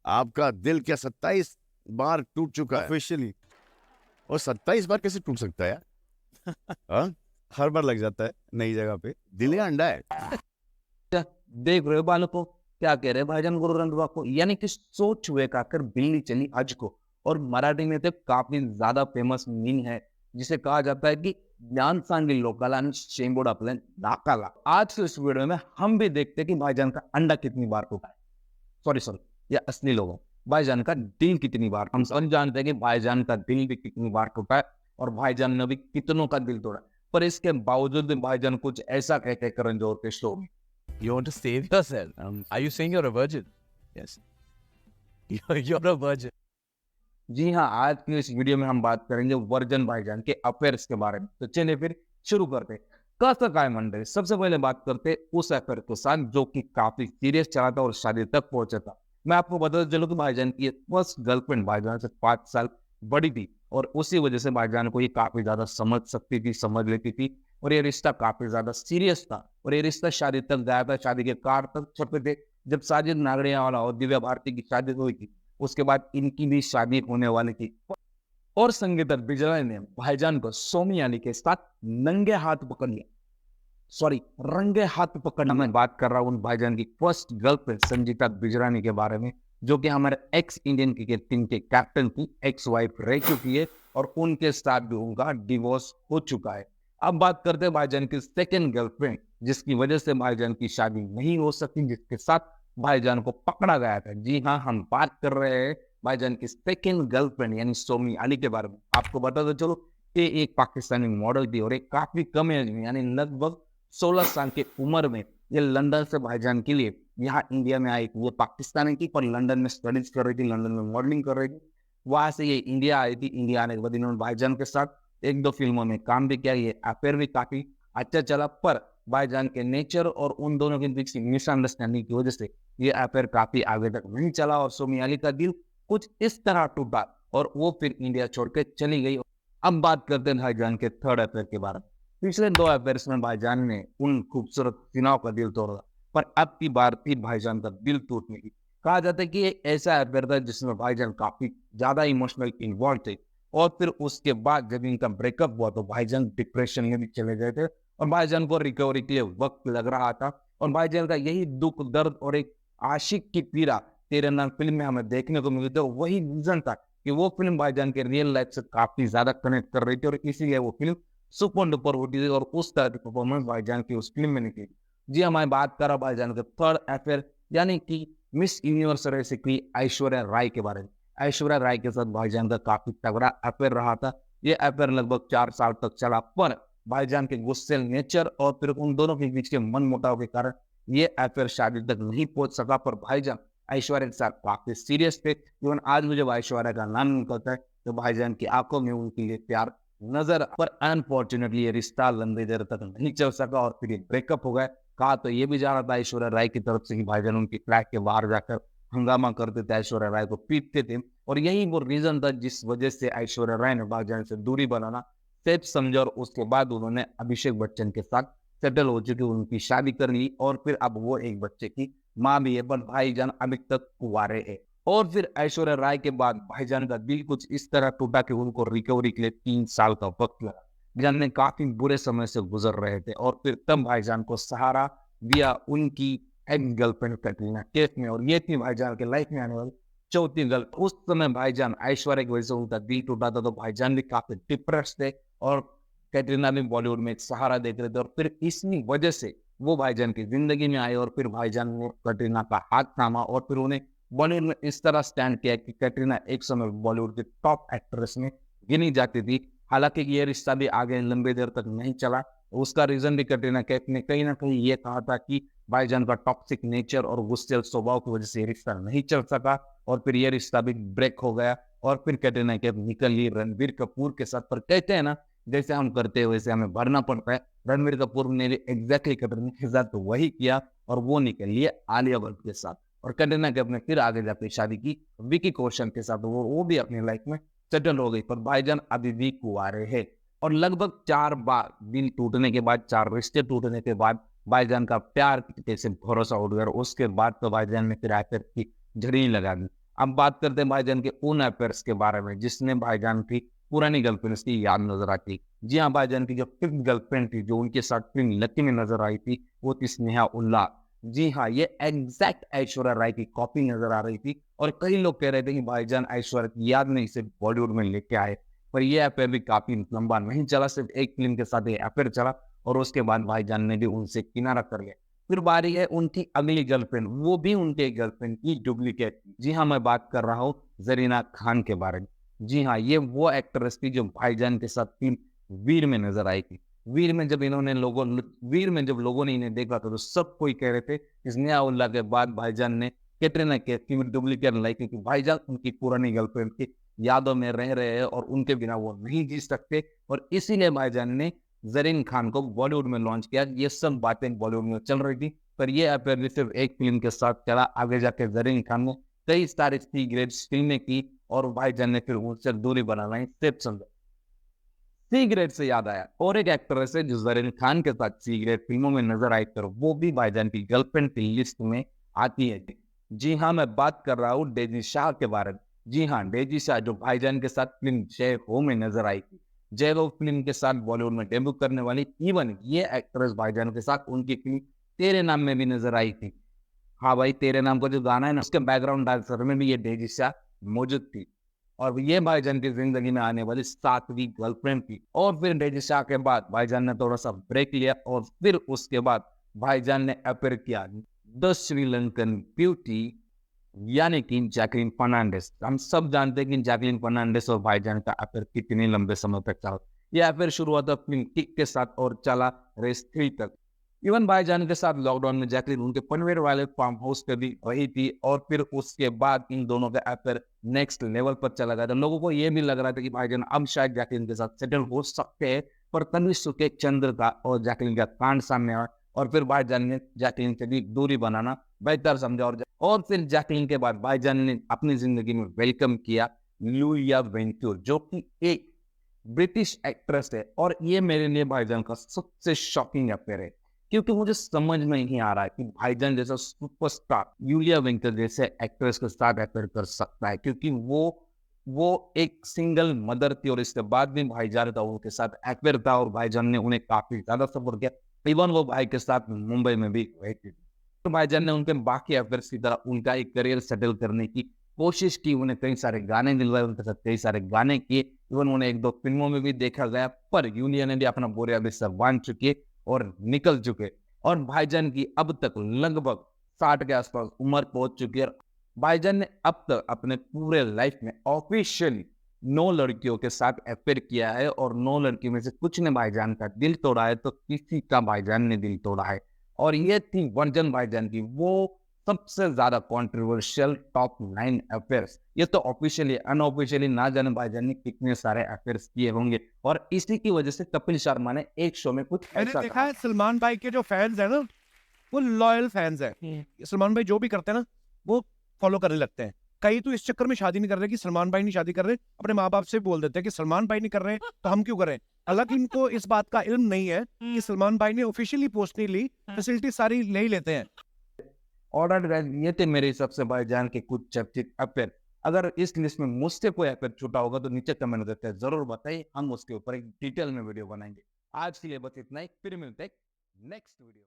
आपका दिल क्या 27 बार टूट चुका है? ऑफिशियली और 27 बार कैसे टूट सकता है यार? हाँ? हर बार लग जाता है नई जगह पे। दिल या अंडा है? क्या देख रहे हो बालकों, क्या कह रहे हैं भाईजान गुरु रंधवा को? यानी कि सोच हुए खाकर बिल्ली चली हज को। और मराठी में तो काफी ज्यादा फेमस मीम है जिसे कहा जाता है कि ज्ञान सांगिल लोकाला आणि शेंबोड आपल्या नाकाला। आज के इस वीडियो में हम भी देखते हैं कि भाईजान का अंडा कितनी बार टूटा है। सॉरी, ये असली लोगों, भाईजान का दिल कितनी बार, हम सब जानते हैं कि भाईजान का दिल भी कितनी बार टूटा है और भाईजान ने भी कितनों का दिल तोड़ा है। पर इसके बावजूद भी भाईजान कुछ ऐसा कहते हैं करण जोहर के शो में। You want to save yourself? Are you saying you're a virgin? Yes. You're a virgin. जी हाँ, आज की इस वीडियो में हम बात करेंगे वर्जन भाईजान के अफेयर्स के बारे में। तो चलिए फिर शुरू करते हैं। कसं काय मंडळी, सबसे पहले बात करते हैं उस अफेयर के साथ जो कि काफी सीरियस चला था और शादी तक पहुंचा था। मैं आपको बताता चलूं कि भाईजान की फर्स्ट गर्लफ्रेंड भाईजान से 5 साल बड़ी थी और उसी वजह से भाईजान को ये काफी ज्यादा समझ सकती थी, समझ लेती थी और ये रिश्ता काफी ज्यादा सीरियस था और ये रिश्ता शादी तक गया था। शादी के कार्ड तक छपे थे। जब साजिद नागड़ियावाला और दिव्या भारती की शादी हुई थी उसके बाद इनकी भी शादी होने वाली थी और संगीता बिजलानी ने भाईजान को सोमियानी के साथ नंगे हाथ पकड़ लिया। सॉरी, रंगे हाथ पकड़ना। मैं बात कर रहा हूँ उन भाईजान की फर्स्ट गर्लफ्रेंड संगीता बिजलानी के बारे में जो कि हमारे एक्स इंडियन क्रिकेट टीम के कैप्टन की एक्स वाइफ रह चुकी है और उनके साथ भी उनका डिवोर्स हो चुका है। अब बात करते हैं भाईजान की सेकेंड गर्लफ्रेंड जिसकी वजह से भाईजान की शादी नहीं हो सकी, जिसके साथ भाईजान को पकड़ा गया था। जी हाँ, हम बात कर रहे हैं भाईजान की सेकेंड गर्लफ्रेंड यानी सोमी अली के बारे में। आपको बता दो चलो, ये एक पाकिस्तानी मॉडल थी और एक काफी कम एज में यानी लगभग 16 साल की उम्र में ये लंदन से भाईजान के लिए यहाँ इंडिया में आई। वो पाकिस्तानी की पर लंदन में स्टडीज कर रही थी, लंदन में मॉडलिंग कर रही थी। वहां से ये इंडिया आई थी। इंडिया आने के बाद इन्होंने भाईजान के साथ 1-2 फिल्मों में काम भी किया। ये अफेयर भी काफी अच्छा चला पर भाईजान के नेचर और उन दोनों के बीच मिसअंडरस्टैंडिंग की वजह से ये अफेयर काफी आगे तक नहीं चला और सोमी अली का दिल कुछ इस तरह टूटा और वो फिर इंडिया छोड़ के चली गई। अब बात करते हैं भाईजान के थर्ड अफेयर के बारे में। पिछले 2 अफेयर्स में भाईजान ने उन खूबसूरत सिनाओं का दिल तोड़ा पर अब की बार थी भाईजान का दिल टूटने की। कहा जाता है कि एक ऐसा अफेयर था जिसमें भाईजान काफी ज्यादा इमोशनल इन्वॉल्व थे और फिर उसके बाद जब इनका ब्रेकअप हुआ तो भाईजान डिप्रेशन में भी चले गए थे और भाईजान को रिकवरी के लिए वक्त लग रहा था। और भाईजान का यही दुख दर्द और एक आशिक की पीड़ा तेरे नाम फिल्म में हमें देखने को मिली थी। वही रीजन था कि वो फिल्म भाईजान के रियल लाइफ से काफी ज्यादा कनेक्ट कर रही थी और इसीलिए वो फिल्म सुपर डुपर होती थी और उस तरह की परफॉर्मेंस भाईजान की उस फिल्म में निकली। जी हमारी बात कर रहा भाईजान के थर्ड अफेयर यानी कि मिस यूनिवर्स रेस की ऐश्वर्या राय के बारे में। ऐश्वर्या राय के साथ भाईजान का काफी तगड़ा अफेयर रहा था। ये अफेयर लगभग 4 साल तक चला पर भाईजान के गुस्सेल नेचर और फिर उन दोनों के बीच के मन मुटाव के कारण ये अफेयर शादी तक नहीं पहुंच सका। पर भाईजान ऐश्वर्या के साथ काफी सीरियस थे। इवन आज मुझे ऐश्वर्या का नाम निकलता है तो भाईजान की आंखों में उनके लिए प्यार नजर। पर अनफॉर्चुनेटली ये रिश्ता लंबी देर तक नहीं चल सका और फिर ये ब्रेकअप हो गया। कहा तो ये भी जा रहा था ऐश्वर्या राय की तरफ से कि भाईजान उनकी फ्लैट के बाहर जाकर हंगामा करते थे, ऐश्वर्या राय को पीटते थे और यही वो रीजन था जिस वजह से ऐश्वर्या राय ने भाईजान से दूरी बनाना सेफ समझा और उसके बाद उन्होंने अभिषेक बच्चन के साथ सेटल हो चुकी, उनकी शादी कर ली और फिर अब वो एक बच्चे की माँ भी है। पर भाईजान अभी तक कुंवारे है। और फिर ऐश्वर्या राय के बाद भाईजान का दिल कुछ इस तरह टूटा कि उनको रिकवरी के लिए 3 साल का वक्त लगा। भाईजान ने काफी बुरे समय से गुजर रहे थे और फिर तब भाईजान को सहारा दिया उनकी एक्स गर्लफ्रेंड कैटरीना कैफ ने और ये थी भाईजान के लाइफ में आने वाली चौथी गर्लफ्रेंड। उस समय भाईजान ऐश्वर्या की वजह से उनका दिल टूटा था तो भाईजान भी काफी डिप्रेस थे और कैटरीना भी बॉलीवुड में एक सहारा देख रहे थे और फिर इसी वजह से वो भाईजान की जिंदगी में आए और फिर भाईजान ने कैटरीना का हाथ थामा और फिर उन्हें बॉलीवुड में इस तरह स्टैंड किया कि कैटरीना एक समय बॉलीवुड की टॉप एक्ट्रेस में गिनी जाती थी। हालांकि ये रिश्ता भी आगे लंबी देर तक नहीं चला। उसका रीजन भी कैटरीना कैफ ने कहीं ना कहीं ये कहा था कि भाईजान का टॉक्सिक नेचर और गुस्सेल स्वभाव की वजह से ये रिश्ता नहीं चल सका और फिर ये रिश्ता भी ब्रेक हो गया और फिर कैटरीना कैफ निकल ली रणबीर कपूर के साथ। पर कहते हैं ना, जैसे हम करते हैं वैसे हमें भरना पड़ता है। रणबीर कपूर ने एग्जैक्टली कैटरीना के साथ तो वही किया और वो निकल लिए आलिया भट्ट के साथ और कैटरीना कैफ ने फिर आगे जाकर शादी की विकी कौशल के साथ। वो भी अपनी लाइफ में सेटल हो गई। पर भाईजान अभी भी कुंवारे हैं और लगभग 4 बार दिल टूटने के बाद, 4 रिश्ते टूटने के बाद भाईजान का प्यार कैसे भरोसा उठ गया और उसके बाद तो भाईजान ने फिर आकर की झड़ी लगा दी। अब बात करते हैं भाईजान के उन अफेयर्स के बारे में जिसने भाईजान की पुरानी गर्लफ्रेंड की याद नजर आती। जी हाँ, भाईजान की जो फिफ्थ गर्लफ्रेंड थी जो उनके साथ फिल्म लकी में नजर आई थी, वो थी स्नेहा उल्लाह। जी हाँ, ये एग्जैक्ट ऐश्वर्या राय की कॉपी नजर आ रही थी और कई लोग कह रहे थे कि भाईजान ऐश्वर्या की याद में इसे बॉलीवुड में लेके आए, पर यह अफेयर भी काफी लंबा नहीं चला, सिर्फ एक फिल्म के साथ ये अफेयर चला और उसके बाद भाईजान ने भी उनसे किनारा कर लिया। फिर बारी है उनकी अगली गर्लफ्रेंड, वो भी उनके गर्लफ्रेंड की डुप्लीकेट। जी हाँ, मैं बात कर रहा हूँ जरीना खान के बारे में। जी हाँ, ये वो एक्ट्रेस थी जो भाईजान के साथ फिल्म वीर में नजर आई थी। वीर में जब लोगों ने इन्हें देखा था तो सब कोई कह रहे थे कि स्नेहा उल्लाह के बाद भाईजान ने कैटरीना कैफ की डुप्लीकेट लाई, क्योंकि भाईजान उनकी पुरानी गर्लफ्रेंड की यादों में रह रहे हैं और उनके बिना वो नहीं जी सकते, और इसीलिए भाईजान ने जरीन खान को बॉलीवुड में लॉन्च किया। ये सब बातें बॉलीवुड में चल रही थी, पर ये अफेयर भी सिर्फ एक फिल्म के साथ चला। आगे जाके जरीन खान ने कई सारी सी ग्रेड फिल्में की और भाईजान ने फिर उनसे दूरी बनाना ही सिर्फ समझा। सी ग्रेड से याद आया, और एक एक्ट्रेस है जो जरीन खान के साथ सी ग्रेड फिल्मों में नजर आई, पर वो भी भाईजान की गर्लफ्रेंड की लिस्ट में आती है। जी हाँ, मैं बात कर रहा हूँ डेजी शाह के बारे में। जी हाँ, डेजी शाह जो भाईजान के साथ फिल्म जय हो में नजर आई थी। जय हो फिल्म के साथ बॉलीवुड में डेब्यू करने वाली इवन ये एक्ट्रेस भाईजान के साथ उनकी फिल्म तेरे नाम में भी नजर आई थी। हाँ भाई, तेरे नाम का जो गाना है ना, उसके बैकग्राउंड डांसर में भी ये डेजी शाह मौजूद थी और ये भाईजान की जिंदगी में आने वाली 7वीं गर्लफ्रेंड थी। और फिर डेजी शाह के बाद भाईजान ने थोड़ा सा ब्रेक लिया और फिर उसके बाद भाईजान ने अपेयर किया द श्रीलंकन ब्यूटी यानी कि जैकलीन फर्नांडिस। हम सब जानते हैं कि जैकलीन फर्नांडिस और भाईजान का अफेयर कितने लंबे समय तक चला। यह अफेयर शुरू हुआ था फिल्म किक के साथ और चला रेस 3 तक। इवन भाईजान के साथ लॉकडाउन में जैकलीन उनके पनवेल वाले फार्म हाउस पे भी रही थी और फिर उसके बाद इन दोनों का अफेयर नेक्स्ट लेवल पर चला गया था। लोगों को यह भी लग रहा था कि भाईजान अब शायद जैकलीन के साथ सेटल हो सकते हैं, पर तभी सुखे चंद्र का और जैकलीन का कांड सामने आया और फिर भाईजान ने जैकलीन से भी दूरी बनाना बेहतर समझा। और फिर जैकलीन के बाद भाईजान ने अपनी जिंदगी में वेलकम किया लुइया वेंटूर, जो कि एक ब्रिटिश एक्ट्रेस है। और ये मेरे लिए भाईजान का सबसे शॉकिंग अफेयर है, क्योंकि मुझे समझ में नहीं आ रहा है कि भाईजान जैसा सुपरस्टार यूलिया वेंकर जैसे एक्ट्रेस के साथ अफेयर कर सकता है, क्योंकि वो एक सिंगल मदर थी और इसके बाद भी भाईजान का उनके साथ अफेयर था और भाईजान ने उन्हें काफी ज्यादा सपोर्ट किया। इवन वो भाई के साथ मुंबई में भी रहती थी, तो भाईजान ने उनके बाकी अफेयर्स की तरह उनका एक करियर सेटल करने की कोशिश की। उन्हें कई सारे गाने दिलवाए, उनके साथ कई सारे गाने किए, इवन उन्हें 1-2 फिल्मों में भी देखा गया, पर यूलिया ने भी अपना बोरिया बिस्तर बांध चुके और निकल चुके। और भाईजान की अब तक लगभग 60 के आसपास उम्र पहुंच चुकी है। भाईजान ने अब तक अपने पूरे लाइफ में ऑफिशियली 9 लड़कियों के साथ अफेयर किया है और 9 लड़कियों में से कुछ ने भाईजान का दिल तोड़ा है तो किसी का भाईजान ने दिल तोड़ा है। और ये थी वर्जन भाईजान की वो सबसे ज्यादा कंट्रोवर्शियल टॉप 9 अफेयर्स। ये तो ऑफिशियली अनऑफिशियली ना जाने भाईजान ने कितने सारे अफेयर्स किए होंगे, और इसी की वजह से कपिल शर्मा ने एक शो में कुछ मैंने ऐसा देखा कहा। है सलमान भाई के जो फैंस हैं ना, वो लॉयल फैंस हैं। सलमान भाई जो भी करते हैं ना, वो फॉलो करने लगते हैं। कई तो इस चक्कर में शादी नहीं कर रहे कि सलमान भाई नहीं शादी कर रहे, अपने माँ बाप से बोल देते हैं कि सलमान भाई नहीं कर रहे तो हम क्यों करें। हालांकि इनको इस बात का इल्म नहीं है कि सलमान भाई ने ऑफिशियली पोस्ट नहीं ली, फैसिलिटी सारी ले ही लेते हैं। ऑलराइट गाइस, ये थे मेरे हिसाब से भाईजान के कुछ चर्चित अफेयर। अगर इस लिस्ट में मुझसे कोई अफेयर छूटा होगा तो नीचे कमेंट करके जरूर बताइए, हम उसके ऊपर एक डिटेल में वीडियो बनाएंगे। आज के लिए बस इतना ही, फिर मिलते हैं नेक्स्ट वीडियो।